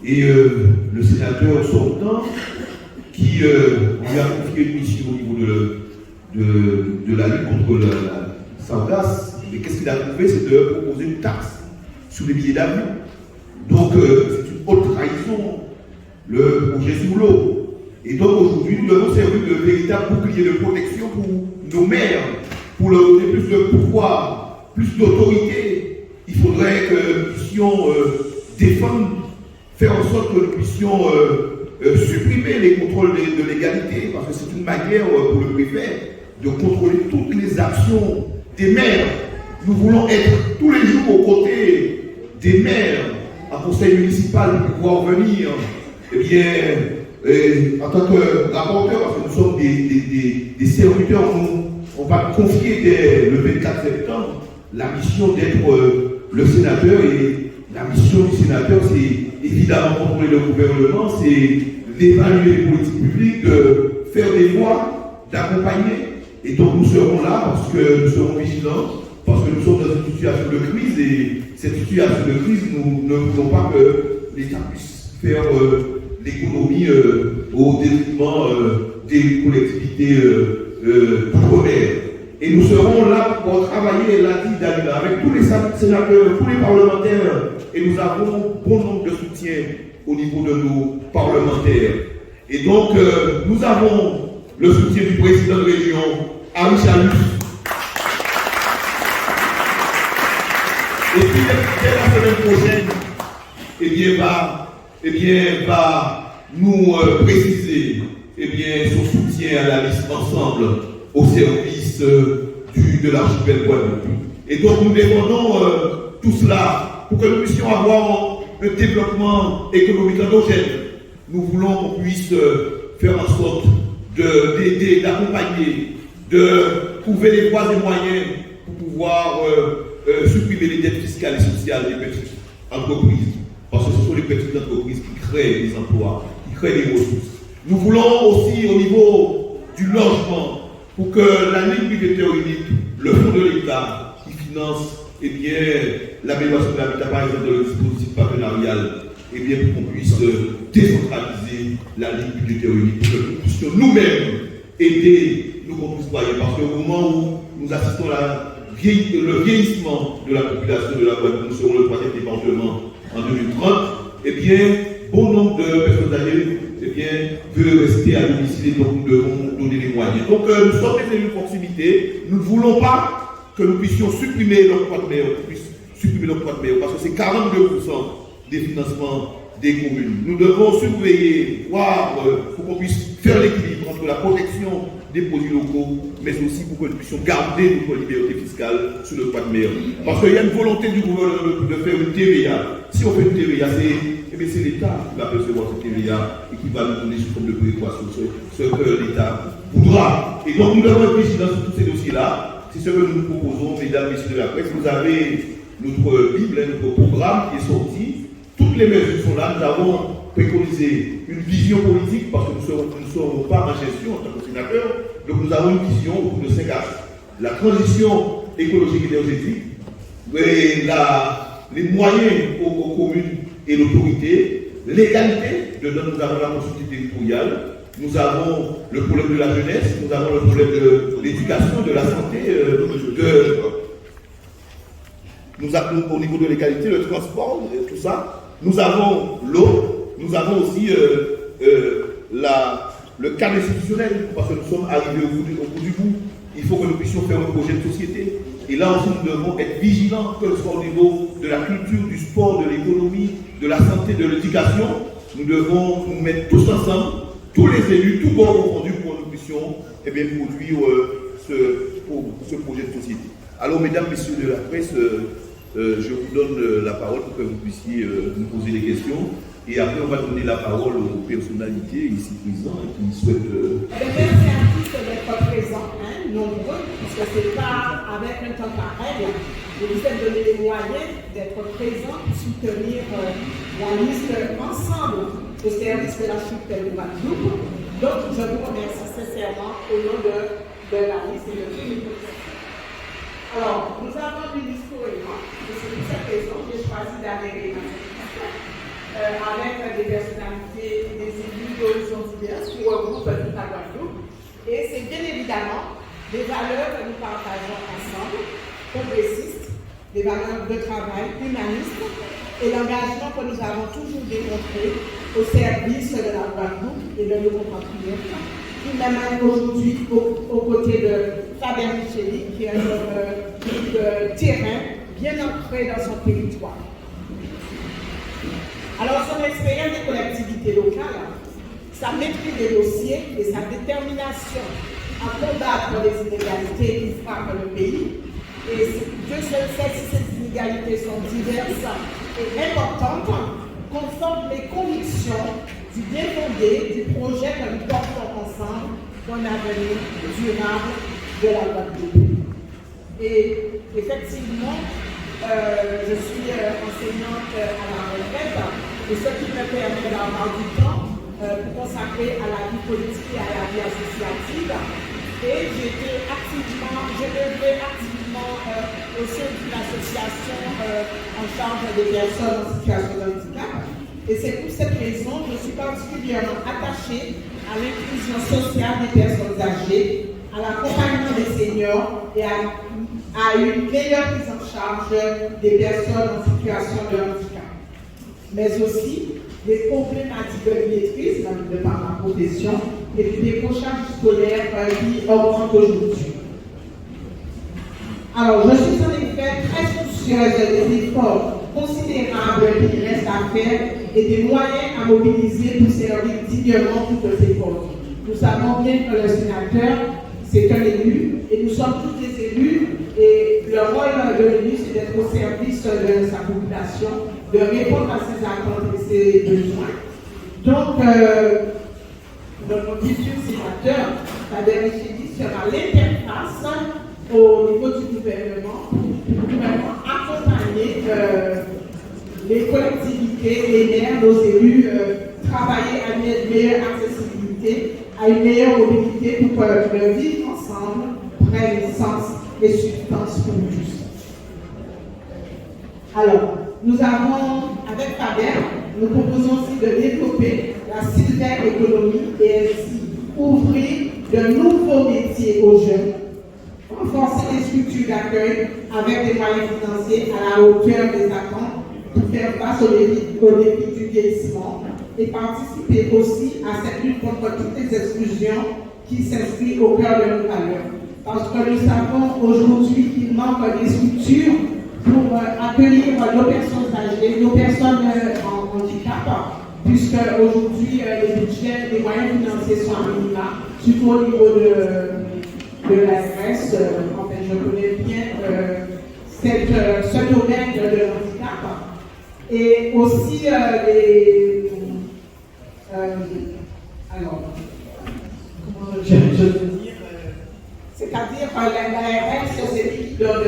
Et le sénateur sortant, qui lui a confié une mission au niveau de la lutte contre la sargasse, mais qu'est-ce qu'il a trouvé? C'est de proposer une taxe sur les billets d'avion. Donc c'est une haute trahison, le projet sur l'eau. Et donc aujourd'hui, nous devons servir de véritable bouclier de protection pour nos maires, pour leur donner plus de pouvoir, plus d'autorité. Il faudrait que nous puissions défendre, faire en sorte que nous puissions supprimer les contrôles de légalité, parce que c'est une manière pour le préfet de contrôler toutes les actions des maires. Nous voulons être tous les jours aux côtés des maires, en conseil municipal, pour pouvoir venir, eh bien, en tant que rapporteur, parce que nous sommes des serviteurs, on va confier dès le 24 septembre la mission d'être le sénateur, et la mission du sénateur, c'est évidemment contrôler le gouvernement, c'est d'évaluer les politiques publiques, de faire des voix, d'accompagner. Et donc nous serons là parce que nous serons vigilants, parce que nous sommes dans une situation de crise, et cette situation de crise, nous ne voulons pas que l'État puisse faire l'économie au détriment des collectivités d'outre-mer. Et nous serons là pour travailler la dit d'Alina avec tous les sénateurs, tous les parlementaires, et nous avons bon nombre de soutien au niveau de nos parlementaires. Et donc, nous avons le soutien du président de région, Henri Chalus. Et puis, dès la semaine prochaine, va nous préciser son soutien à la liste ensemble au service de l'archipel Guadeloupe. Et donc, nous défendons tout cela pour que nous puissions avoir un développement économique endogène. Nous voulons qu'on puisse faire en sorte d'aider, d'accompagner, de trouver les voies et moyens pour pouvoir supprimer les dettes fiscales et sociales des petites entreprises. Parce que ce sont les petites entreprises qui créent des emplois, qui créent des ressources. Nous voulons aussi, au niveau du logement, pour que la ligne budgétaire unique, le fonds de l'État, qui finance l'amélioration de l'habitat, par exemple, dans le dispositif partenarial, pour qu'on puisse décentraliser la ligne budgétaire unique, pour que nous puissions nous-mêmes aider nos concitoyens. Parce qu'au moment où nous assistons à le vieillissement de la population de la Guadeloupe, nous serons le troisième département en 2030, bon nombre de personnes âgées veulent rester à domicile, et donc nous devons donner les moyens. Donc nous sommes des élus de proximité, nous ne voulons pas que nous puissions supprimer l'octroi de mer, parce que c'est 42% des financements des communes. Nous devons surveiller, voir, pour qu'on puisse faire l'équilibre entre la protection des produits locaux, mais aussi pour que nous puissions garder notre liberté fiscale sur le droit de mer. Parce qu'il y a une volonté du gouvernement de faire une TVA. Si on fait une TVA, c'est l'État qui va percevoir cette TVA et qui va nous donner sous forme de prééquation ce que l'État voudra. Et donc nous devons être vigilants sur tous ces dossiers-là. C'est ce que nous proposons, mesdames, messieurs de la presse. Vous avez notre Bible, notre programme qui est sorti. Toutes les mesures sont là. Nous avons préconisé une vision politique parce que nous ne serons pas en gestion en tant que sénateur. Donc nous avons une vision autour de 5 axes. La transition écologique et énergétique, les moyens aux communes et l'autorité, l'égalité, dedans nous avons la continuité territoriale, nous avons le problème de la jeunesse, nous avons le problème de l'éducation, de la santé, nous avons au niveau de l'égalité, le transport, tout ça. Nous avons l'eau, nous avons aussi le cadre institutionnel, parce que nous sommes arrivés au bout du bout. Il faut que nous puissions faire un projet de société. Et là aussi, nous devons être vigilants, que ce soit au niveau de la culture, du sport, de l'économie, de la santé, de l'éducation. Nous devons nous mettre tous ensemble, tous les élus, tous bords confondus, pour que nous puissions produire ce projet de société. Alors, mesdames, messieurs de la presse, je vous donne la parole pour que vous puissiez nous poser des questions. Et après, on va donner la parole aux personnalités ici présentes qui souhaitent. Merci à tous d'être présents, nombreux, parce que ce n'est pas avec un temps pareil. Je vous ai donné les moyens d'être présents pour soutenir la liste ensemble au service de la suite de Guadeloupe. Donc, je vous remercie sincèrement au nom de la liste et de tous les professeurs. Alors, nous avons une liste cohérente, et c'est pour cette raison que j'ai choisi d'adhérer à cette liste. avec des personnalités, des élus d'horizons divers qui regroupent toute la Guadeloupe. Et c'est bien évidemment des valeurs que nous partageons ensemble, progressistes, des valeurs de travail humanistes et l'engagement que nous avons toujours démontré au service de la Guadeloupe et de nos compatriotes, qui m'amène aujourd'hui aux côtés de Fabien Micheli, qui est un homme de terrain bien ancré dans son territoire. Alors, son expérience des collectivités locales, sa maîtrise des dossiers et sa détermination à combattre les inégalités qui frappent le pays. Et Dieu seul sait si ces inégalités sont diverses et importantes, confortent les convictions du bien fondé du projet que nous portons ensemble d'un avenir durable de la Guadeloupe. Et effectivement, je suis enseignante à la retraite, et ce qui me permet d'avoir du temps pour consacrer à la vie politique et à la vie associative. Et je œuvrais activement au sein d'une association en charge des personnes en situation de handicap. Et c'est pour cette raison que je suis particulièrement attachée à l'inclusion sociale des personnes âgées, à l'accompagnement des seniors et à une meilleure prise en charge des personnes en situation de handicap. Mais aussi des problématiques de maîtrise de par ma profession et du décrochage scolaire qui augmente aujourd'hui. Alors, je suis en effet très soucieuse des efforts considérables qu'il reste à faire et des moyens à mobiliser pour servir dignement toutes ces causes. Nous savons bien que le sénateur, c'est un élu, et nous sommes tous des élus, et le rôle de l'élu, c'est d'être au service de sa population, de répondre à ses attentes et ses besoins. Donc, notre futur sénateur, Fabien Micheli, sera l'interface au niveau du gouvernement pour vraiment accompagner les collectivités, les maires, nos élus, travailler à une meilleure accessibilité, à une meilleure mobilité pour que le vivre ensemble prenne sens et substance pour tous. Alors, nous avons, avec Fabien, nous proposons aussi de développer la silver économie et ainsi ouvrir de nouveaux métiers aux jeunes, renforcer les structures d'accueil avec des moyens financiers à la hauteur des attentes pour faire face aux défis du vieillissement et participer aussi à cette lutte contre toutes les exclusions qui s'inscrivent au cœur de nos valeurs. Parce que nous savons aujourd'hui qu'il manque des structures pour accueillir nos personnes âgées, nos personnes en handicap, puisque aujourd'hui les budgets, les moyens financiers sont à minima, surtout au niveau de l'ARS. En fait, je connais bien ce domaine de handicap. Et aussi alors, comment je veux dire, c'est-à-dire l'ARS, c'est lui qui donne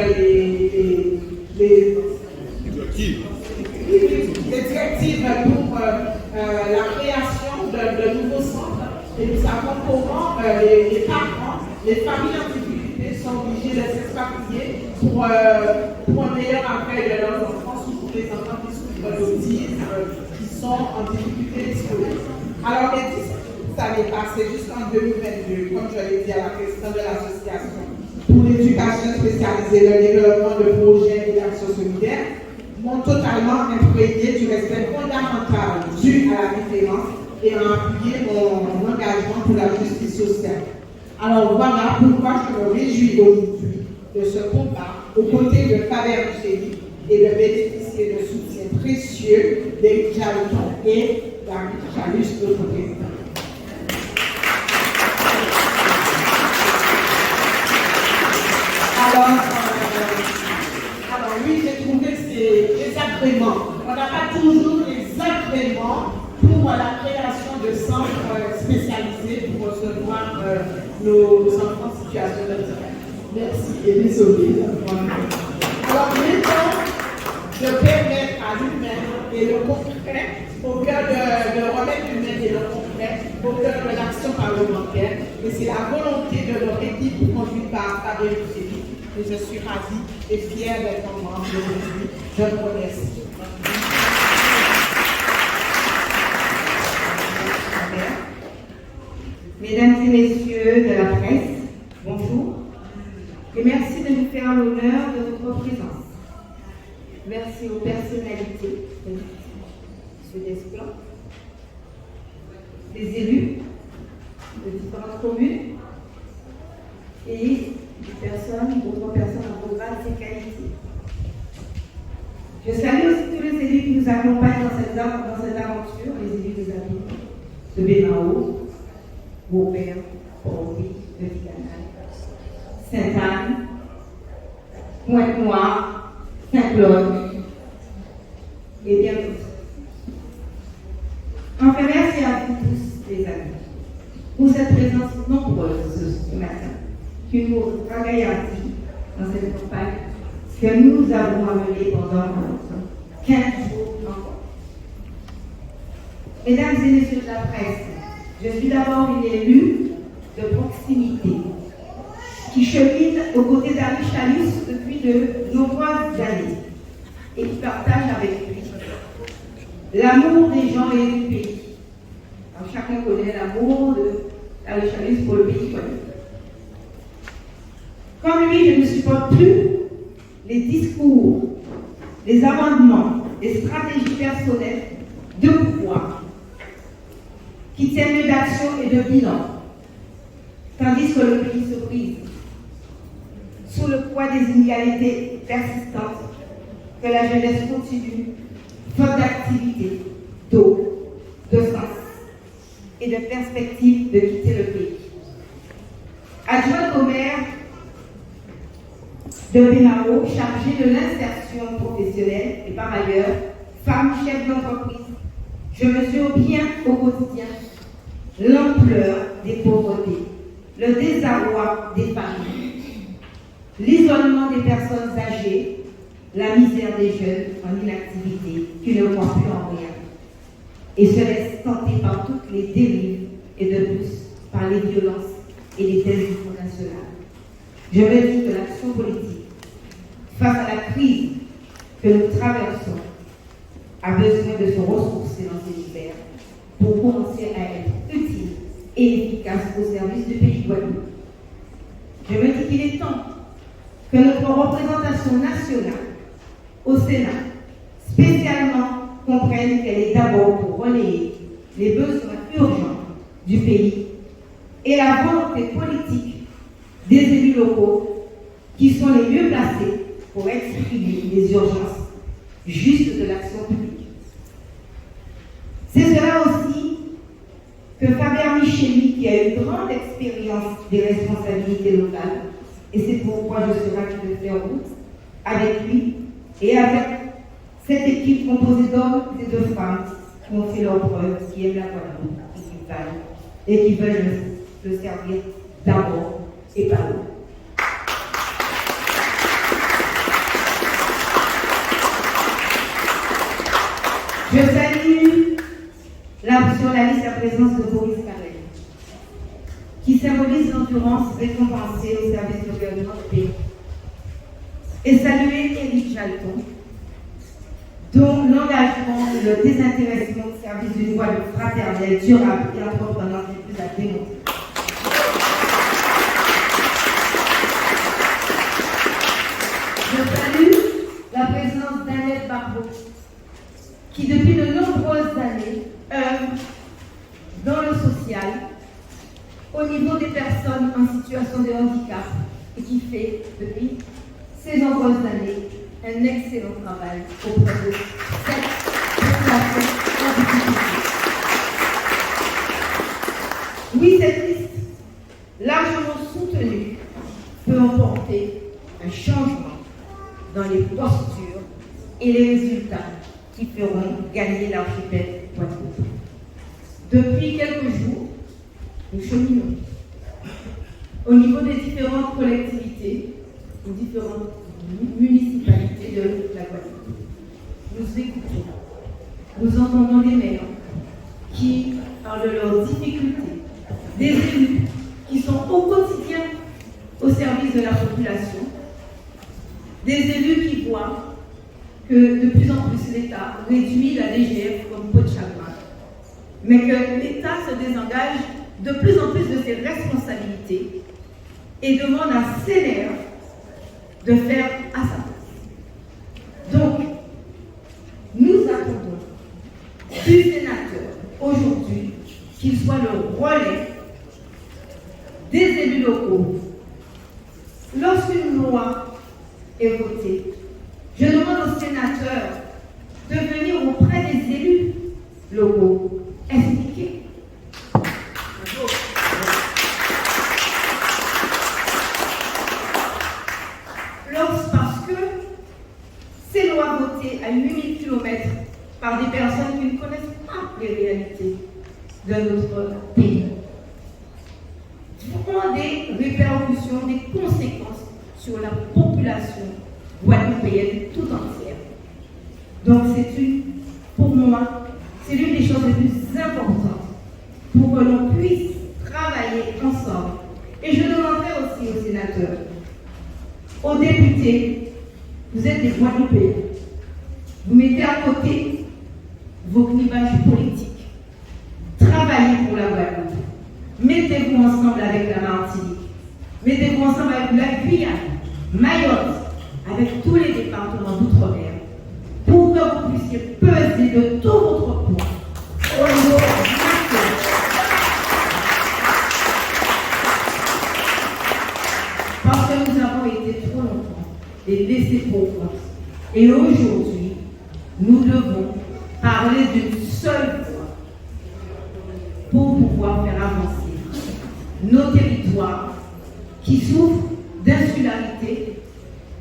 les directives pour la création de nouveaux centres. Et nous savons comment les parents, les familles en difficulté sont obligés de s'expatrier pour un meilleur accueil de leurs enfants, surtout les enfants qui souffrent d'autisme, qui sont en difficulté scolaire. Alors, les 10 années passées, jusqu'en 2022, comme je l'ai dit à la présidente de l'association pour l'éducation spécialisée, le développement de projets et d'actions solidaires, m'ont totalement imprégné du respect fondamental dû à la différence et ont appuyé mon engagement pour la justice sociale. Alors voilà pourquoi je me réjouis aujourd'hui de ce combat aux côtés de Fabien Micheli et de bénéficier de soutien précieux d'Éric Jalton et d'Henri Chalus, notre président. Alors oui, j'ai trouvé les agréments. On n'a pas toujours les agréments pour la création de centres spécialisés pour recevoir nos enfants en situation de handicap. Merci et désolé. Alors maintenant, de permettre à l'humain et le concret, au cœur de remettre l'humain et le concret, au cœur de l'action parlementaire. Et c'est la volonté de notre équipe conduite par Fabien Micheli. Et je suis ravie et fière d'être membre aujourd'hui. Je vous remercie. Mesdames et messieurs de la presse, bonjour et merci de nous faire l'honneur de votre présence. Merci aux personnalités, M. Desplan, des élus de différentes communes et d'autres personnes en programme et qualité. Je salue aussi tous les élus qui nous accompagnent dans cette aventure, les élus des amis de Bénao, Beaupère, Port-Louis, Petit Canal, Sainte-Anne, Pointe-Noire, Saint-Claude et bien d'autres. Enfin, merci à vous tous, les amis, pour cette présence nombreuse ce matin qui nous ragaillardit dans cette campagne que nous avons amenée pendant 15 jours encore. Mesdames et messieurs de la presse, je suis d'abord une élue de proximité qui chemine aux côtés d'Ami Chalus depuis de nombreuses années et qui partage avec lui l'amour des gens et du pays. Alors, chacun connaît l'amour d'Ami Chalus pour le pays connu. Comme lui, je ne supporte plus les discours, les amendements, les stratégies personnelles de pouvoir qui tiennent lieu d'action et de bilan, tandis que le pays se brise sous le poids des inégalités persistantes, que la jeunesse continue, faute d'activité, d'eau, de sens et de perspective de quitter le pays. Adjointe au maire de Bénao, chargée de l'insertion professionnelle et par ailleurs femme chef d'entreprise, je mesure bien au quotidien l'ampleur des pauvretés, le désarroi des familles, l'isolement des personnes âgées, la misère des jeunes en inactivité qui ne croient plus en rien et se laissent tenter par toutes les dérives et de plus par les violences et les thèses nationales. Je me dis que l'action politique face à la crise que nous traversons a besoin de se ressourcer dans ces univers pour commencer à être utile et efficace au service du pays Guadeloupe. Je me dis qu'il est temps que notre représentation nationale au Sénat spécialement comprenne qu'elle est d'abord pour relayer les besoins urgents du pays et la volonté politique des élus locaux qui sont les mieux placés pour exprimer les urgences justes de l'action publique. C'est cela aussi que Fabien Micheli, qui a une grande expérience des responsabilités locales, et c'est pourquoi je serai ravi de faire route avec lui et avec cette équipe composée d'hommes et de femmes qui ont fait leur preuve, qui aiment la Guadeloupe et qui veulent le servir d'abord et par l'autre. Je salue sur la liste la présence de Boris Carrel, qui symbolise l'endurance récompensée au service du gouvernement du pays. Et saluer Éric Jalton, dont l'engagement et le désintéressement au service d'une voie de fraternelle, durable et entreprenante est plus à démontrer. Je salue la présence d'Annette Barbeau, qui depuis de nombreuses années œuvre dans le social, au niveau des personnes en situation de handicap, et qui fait depuis ces nombreuses années un excellent travail auprès de cette population en difficulté. Oui, cette liste, largement soutenue, peut emporter un changement dans les postures et les résultats qui feront gagner l'archipel Guadeloupe. Depuis quelques jours, nous cheminons au niveau des différentes collectivités, des différentes municipalités de la Guadeloupe. Nous écoutons, nous entendons les maires qui parlent de leurs difficultés, des élus qui sont au quotidien au service de la population, des élus qui voient que de plus en plus l'État réduit la DGF comme peau de chagrin, mais que l'État se désengage de plus en plus de ses responsabilités et demande à ses maires de faire à sa place. Donc, nous attendons du sénateur aujourd'hui qu'il soit le relais des élus locaux. Lorsqu'une loi est votée, je demande aux sénateurs de venir auprès des élus locaux expliquer. Parce que ces lois votées à 8000 km par des personnes qui ne connaissent pas les réalités de notre pays ont des répercussions, des conséquences sur la population guadeloupéenne tout entière. Donc pour moi, c'est l'une des choses les plus importantes pour que l'on puisse travailler ensemble. Et je demanderai aussi aux sénateurs, aux députés, vous êtes des Guadeloupéens. Vous mettez à côté vos clivages politiques. Travaillez pour la Guadeloupe. Mettez-vous ensemble avec la Martinique. Mettez-vous ensemble avec la Guyane, Mayotte, avec tous les départements d'outre-mer, pour que vous puissiez peser de tout votre poids au niveau national. Parce que nous avons été trop longtemps des laissés pour compte. Et aujourd'hui, nous devons parler d'une seule voix pour pouvoir faire avancer nos territoires qui souffrent d'insularité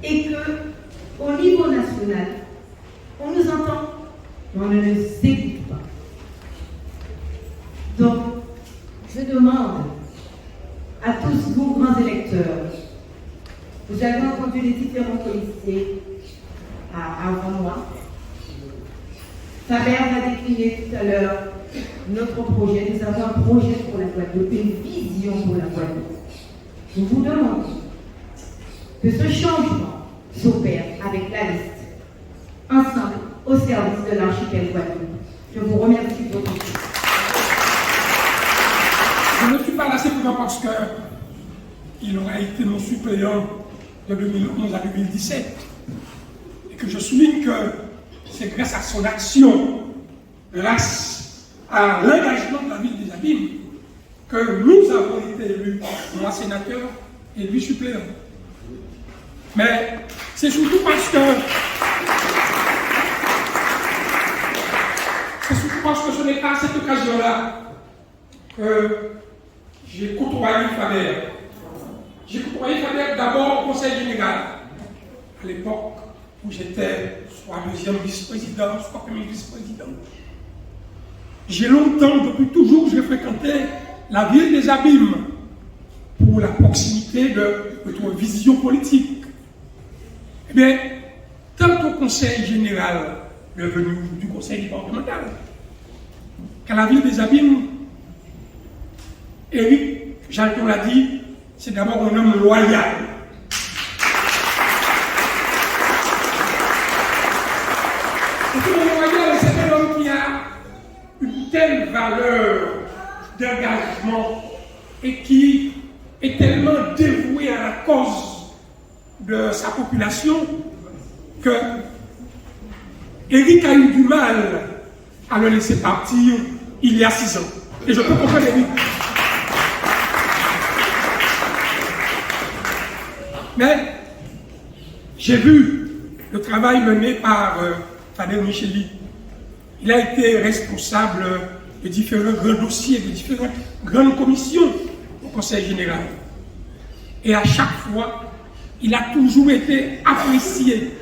et que, au niveau national, on nous entend, mais on ne nous écoute pas. Donc, je demande à tous vos grands électeurs, vous avez entendu les différents policiers avant moi. Faber a décliné tout à l'heure notre projet. Nous avons un projet pour la Guadeloupe, une vision pour la Guadeloupe. Nous vous demandons que ce changement s'opère avec la liste, ensemble, au service de l'archipel Guadeloupe. Je vous remercie de votre écoute. Je ne suis pas là simplement parce qu'il aurait été mon suppléant de 2011 à 2017 et que je souligne que c'est grâce à son action, grâce à l'engagement de la ville des Abîmes, que nous avons été élus, moi sénateur et lui suppléant. Mais c'est surtout parce que ce n'est pas à cette occasion-là que j'ai côtoyé Faber. J'ai côtoyé Faber d'abord au Conseil général, à l'époque où j'étais soit deuxième vice-président, soit premier vice-président. J'ai longtemps, depuis toujours, j'ai fréquenté la ville des Abîmes pour la proximité de notre vision politique. Eh bien, tant au Conseil général, devenu du Conseil départemental, qu'à la ville des Abîmes, Éric Jalton l'a dit, c'est d'abord un homme loyal. C'est un homme qui a une telle valeur d'engagement et qui est tellement dévoué à la cause de sa population que Éric a eu du mal à le laisser partir il y a 6 ans. Et je peux comprendre Éric. Mais j'ai vu le travail mené par Faber Micheli. Il a été responsable de différents grands dossiers, de différentes grandes commissions au Conseil général. Et à chaque fois, il a toujours été apprécié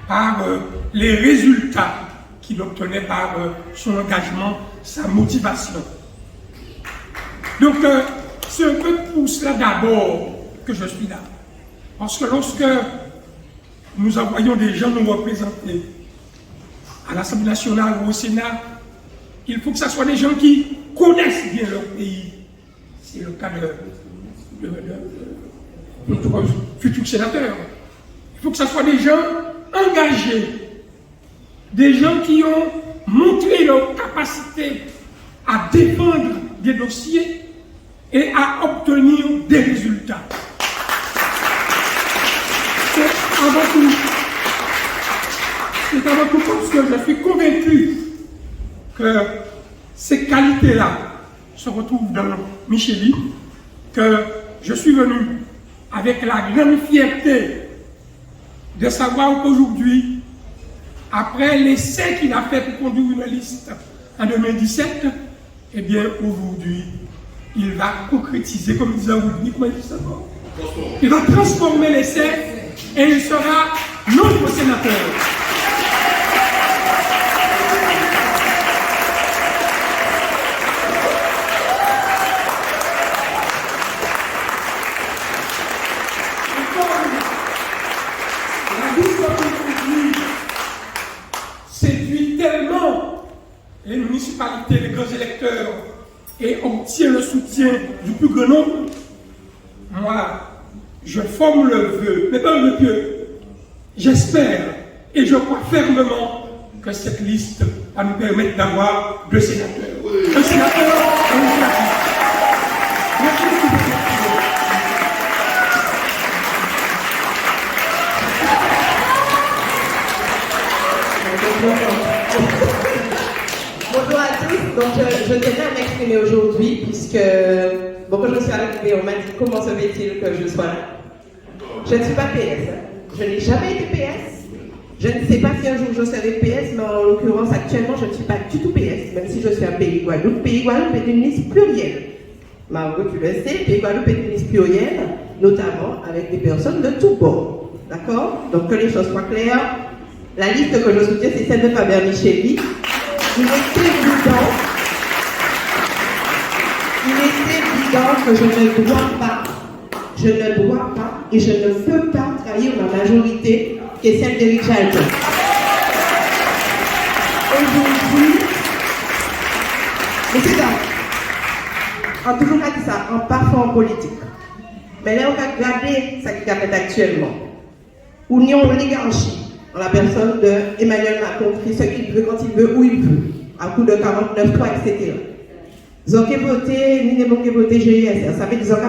par les résultats qu'il obtenait par son engagement, sa motivation. Donc, c'est un peu pour cela d'abord que je suis là. Parce que lorsque nous envoyons des gens nous représenter à l'Assemblée nationale ou au Sénat, il faut que ce soit des gens qui connaissent bien leur pays. C'est le cas de notre futur sénateur. Il faut que ce soit des gens engagés, des gens qui ont montré leur capacité à défendre des dossiers et à obtenir des résultats. C'est avant tout parce que je suis convaincu que ces qualités-là se retrouvent dans Micheli, que je suis venu avec la grande fierté de savoir qu'aujourd'hui, après l'essai qu'il a fait pour conduire une liste en 2017, eh bien aujourd'hui, il va concrétiser, comme disait Oudni, il va transformer l'essai et il sera notre sénateur. Les municipalités, les grands électeurs, et obtient le soutien du plus grand nombre, moi, je forme le vœu, mais pas le pieux. J'espère et je crois fermement que cette liste va nous permettre d'avoir 2 sénateurs. Un sénateur et une sénatrice. Merci beaucoup. Bonjour à tous, donc je tenais à m'exprimer aujourd'hui puisque quand je suis arrivée, on m'a dit comment se fait-il que je sois là. Je ne suis pas PS, je n'ai jamais été PS, je ne sais pas si un jour je serai PS, mais en l'occurrence actuellement je ne suis pas du tout PS, même si je suis un Pays Guadeloupe. Pays Guadeloupe est une liste plurielle. Margot, tu le sais, Pays Guadeloupe est une liste plurielle, notamment avec des personnes de tous bords. D'accord? Donc que les choses soient claires. La liste que je soutiens, c'est celle de Fabien Micheli. Il est évident que je ne dois pas et je ne peux pas trahir ma majorité, qui est celle d'Éric Jalton. Aujourd'hui, mais c'est ça, on a toujours dit ça, en parfois en politique. Mais là, on va regarder ce qu'il a fait actuellement. Union oligarchie. En la personne de Emmanuel Macron, qui fait ce qu'il veut, quand il veut, où il veut, à coup de 49.3, etc. Ils ont voté, ni ne vont voter GISR. Ça veut dire qu'ils ont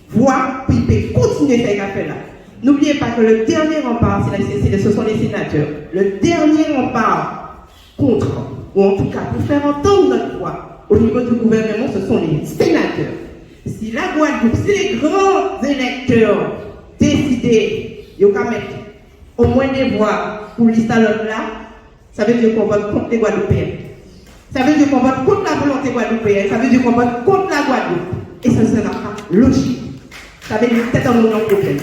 voir, puis ils peuvent continuer ces affaires-là. N'oubliez pas que le dernier rempart, ce sont les sénateurs. Le dernier rempart contre, ou en tout cas pour faire entendre notre voix au niveau du gouvernement, ce sont les sénateurs. Si la Guadeloupe, si les grands électeurs décidaient, ils vont mettre au moins des voix pour l'installation là, ça veut dire qu'on vote contre les Guadeloupéens. Ça veut dire qu'on vote contre la volonté guadeloupéenne, ça veut dire qu'on vote contre la Guadeloupe. Et ça ne sera pas logique. Ça veut dire peut-être un autre problème.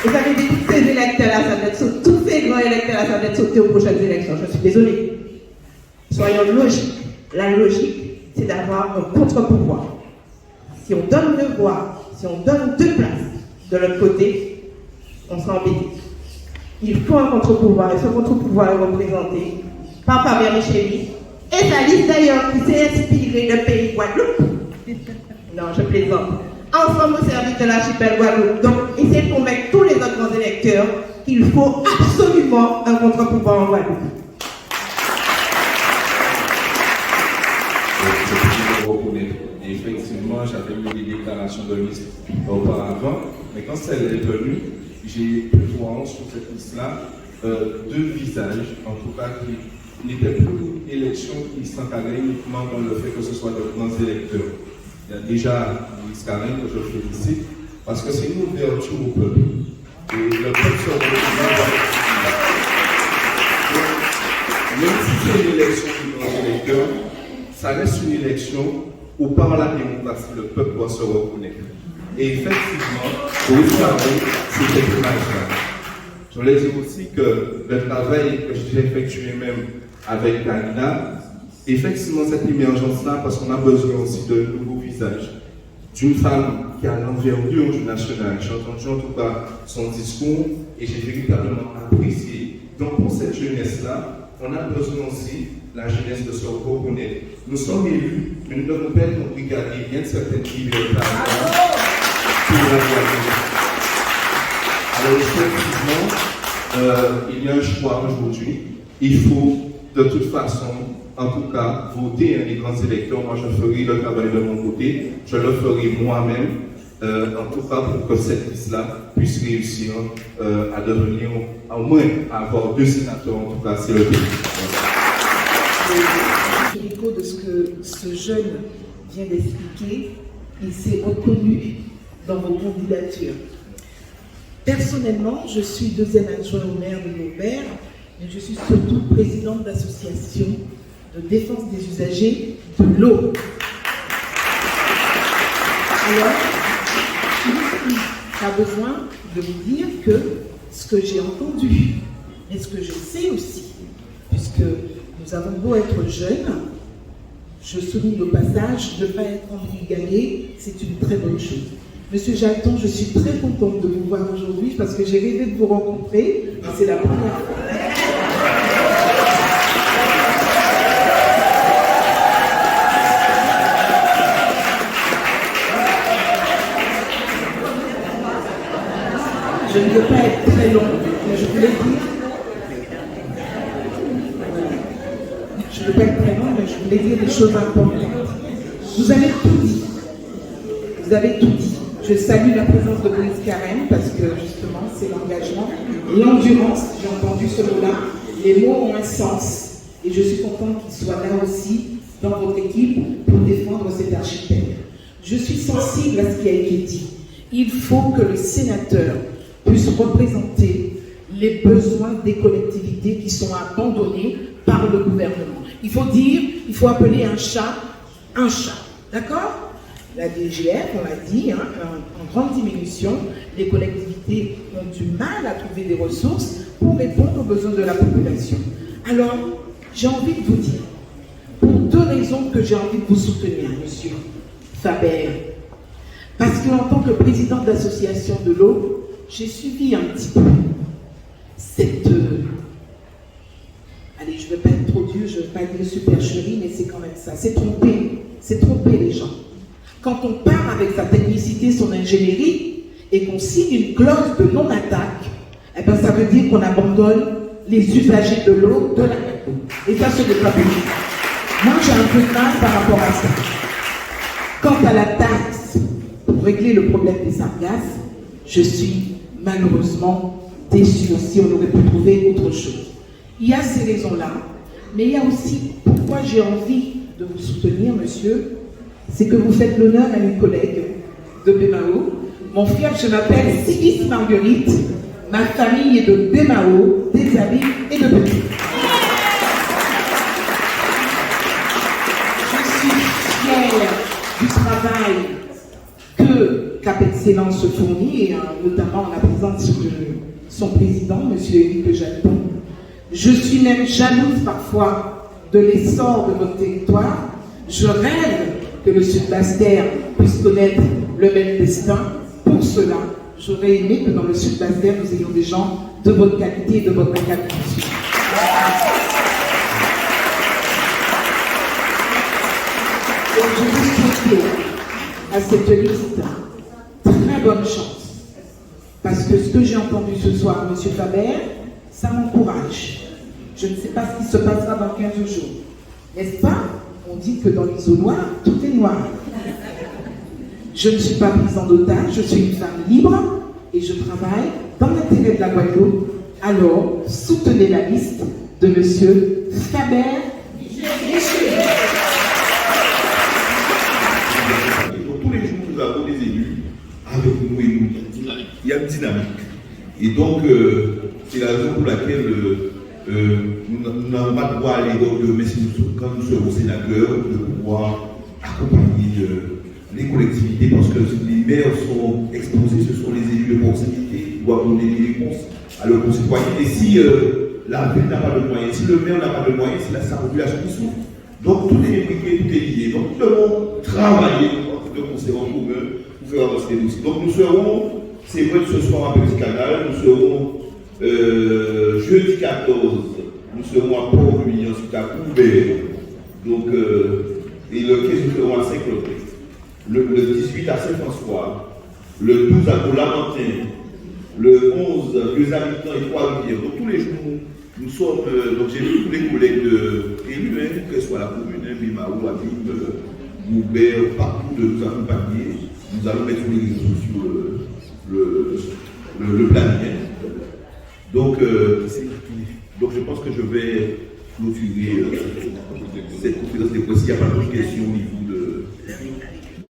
Et ça veut dire que tous ces électeurs-là, ça doit être tous ces grands électeurs-là, ça doit être sauté aux prochaines élections. Je suis désolée. Soyons logiques. La logique, c'est d'avoir un contre-pouvoir. Si on donne 2 voix, si on donne 2 places de l'autre côté, on sera embêté. Il faut un contre-pouvoir, et ce contre-pouvoir est représenté par Fabien Micheli et sa liste d'ailleurs qui s'est inspirée de Pays Guadeloupe. Non, je plaisante. Ensemble au service de l'archipel Guadeloupe. Donc, essayez de convaincre tous les autres grands électeurs qu'il faut absolument un contre-pouvoir en Guadeloupe. Et effectivement, j'avais mis des déclarations de liste auparavant, mais quand celle est venue, j'ai pu voir sur cette liste-là 2 visages, en tout cas qui n'étaient plus une élection qui s'encadrait uniquement dans le fait que ce soit de grands électeurs. Il y a déjà Louis Carène que je félicite, parce que c'est une ouverture au peuple. Et le peuple se retrouve. Même si c'est une élection de grands électeurs, ça reste une élection où par la démocratie, le peuple doit se reconnaître. Et effectivement, Louis Carène, c'est cette image-là. Je voulais dire aussi que le travail que j'ai effectué même avec Danina, effectivement cette émergence-là, parce qu'on a besoin aussi de nouveaux visages, d'une femme qui a l'envergure du national. J'ai entendu en tout cas son discours et j'ai véritablement apprécié. Donc pour cette jeunesse-là, on a besoin aussi, la jeunesse, de se reconnaître. Nous sommes élus, mais nous devons pas être brigadiers, il y a une certaine liberté pour la Guadeloupe. Alors effectivement, il y a un choix aujourd'hui. Il faut de toute façon en tout cas, voter les grands électeurs, moi je ferai le travail de mon côté, je le ferai moi-même, en tout cas pour que cette liste-là puisse réussir à devenir, au moins, à avoir 2 sénateurs, en tout cas, c'est le pays. Sur l'écho de ce que ce jeune vient d'expliquer, il s'est reconnu dans vos candidatures. Personnellement, je suis 2e adjoint au maire de Maubert, mais je suis surtout présidente d'association de défense des usagers de l'eau. Alors, il n'y a pas besoin de vous dire que ce que j'ai entendu, et ce que je sais aussi, puisque nous avons beau être jeunes, je souligne au passage, de ne pas être embrigadé, c'est une très bonne chose. Monsieur Jalton, je suis très contente de vous voir aujourd'hui parce que j'ai rêvé de vous rencontrer et c'est la première fois. Je ne veux pas être très long, mais je voulais dire. Je ne veux pas être très long, mais je voulais dire des choses importantes. Vous avez tout dit. Vous avez tout dit. Je salue la présence de Moïse Carême parce que justement, c'est l'engagement, l'endurance. J'ai entendu ce mot-là. Les mots ont un sens. Et je suis contente qu'il soit là aussi, dans votre équipe, pour défendre cet archipel. Je suis sensible à ce qui a été dit. Il faut que le sénateur puisse représenter les besoins des collectivités qui sont abandonnées par le gouvernement. Il faut dire, il faut appeler un chat, d'accord? La DGF, on l'a dit, en grande diminution, les collectivités ont du mal à trouver des ressources pour répondre aux besoins de la population. Alors, j'ai envie de vous dire, pour 2 raisons que j'ai envie de vous soutenir, monsieur Faber, parce qu'en tant que présidente d'association de l'eau, j'ai suivi un petit peu cette... allez, je ne veux pas être trop dur, je ne veux pas dire supercherie, mais c'est quand même ça. C'est tromper les gens. Quand on part avec sa technicité, son ingénierie, et qu'on signe une clause de non-attaque, eh ben, ça veut dire qu'on abandonne les usagers de l'eau, de la eau. Et ça, ce n'est pas possible. Moi, j'ai un peu de mal par rapport à ça. Quant à la taxe, pour régler le problème des sargasses, je suis malheureusement déçue aussi, on aurait pu trouver autre chose. Il y a ces raisons-là, mais il y a aussi pourquoi j'ai envie de vous soutenir, monsieur, c'est que vous faites l'honneur à une collègue de Bémao. Mon frère, je m'appelle Silis Marguerite, ma famille est de Bémao, des Amis et de Petit. Je suis fière du travail que Cap Excellence fournit, et notamment en la présence de son président, M. Éric Jalton. Je suis même jalouse parfois de l'essor de notre territoire. Je rêve que le Sud-Basse-Terre puisse connaître le même destin. Pour cela, j'aurais aimé que dans le Sud-Basse-Terre, nous ayons des gens de votre qualité et de votre qualité. Et je vous souhaite à cette liste très bonne chance. Parce que ce que j'ai entendu ce soir, M. Faber, ça m'encourage. Je ne sais pas ce qui se passera dans 15 jours. N'est-ce pas? On dit que dans l'isoloir, tout est noir. Je ne suis pas prise en otage, je suis une femme libre et je travaille dans l'intérêt de la Guadeloupe. Alors, soutenez la liste de M. Faber. Tous les jours, nous avons des élus avec nous et nous. Il y a une dynamique. Et donc, c'est la raison pour laquelle nous n'avons pas le droit à aller mais quand nous serons sénateurs, de pouvoir accompagner les collectivités parce que les maires sont exposés, ce sont les élus de proximité, ils doivent donner des réponses à leurs concitoyens. Et si la ville n'a pas de moyens, si le maire n'a pas de moyens, c'est sa population qui souffre. Donc tout est imbriqué, tout est lié. Donc nous devons travailler de concert en commun pour faire avancer les dossiers. Donc nous serons, c'est vrai que ce soir à Petit Canal, nous serons jeudi 14, nous serons à Port-Louis, ensuite à Coubert. Donc, et le 15, nous serons à Saint-Claude. Le 18 à Saint-François, le 12 à Lamentin, le 11 Vieux Habitants et Trois-Rivières. Donc tous les jours, nous sommes, donc j'ai vu tous les collègues élus, que ce soit la commune, Bimaou, Abib, Moubert, partout de nous accompagner. Nous allons mettre sur les réseaux sociaux le planning. Donc je pense que je vais clôturer cette conférence de presse. Il n'y a pas de questions au niveau de